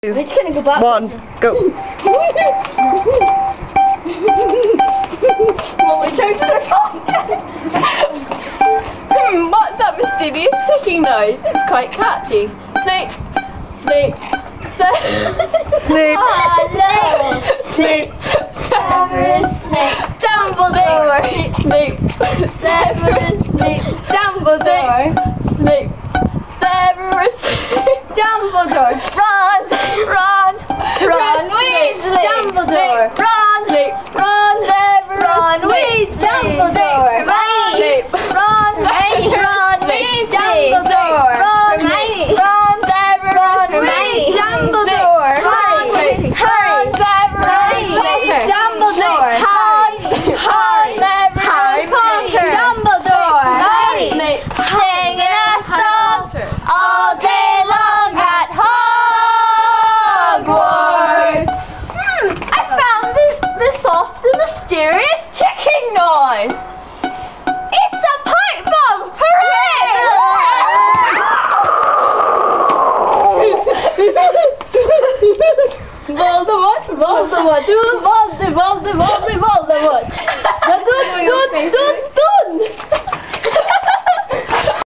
We're just gonna go back. 1, go. Well, we chose the What's that mysterious ticking noise? It's quite catchy. Sleep, sleep, Snape. Hello. sleep, Severus Snape. Dumbledore. sleep, Severus Snape. Dumbledore. sleep, Severus Snape. Dumbledore. Run, run, Ron Weasley. Dumbledore. Run, sleep, run, Severus Ron Snape. Weasley. Dumbledore. Hermione. Sleep, run, Ron Weasley. Dumbledore. Hermione. run, Severus Hermione. Snape. Dumbledore. Harry, Harry. Severus Snape. Dumbledore. Harry Potter. Dumbledore. Snape. Singing a song all day long at Hogwarts. I found the source to the mysterious ticking noise. It's a pipe bomb! Hooray! Voldemort, Voldemort, du Voldemort, Voldemort, Voldemort. Dun, dun, dun, dun, dun.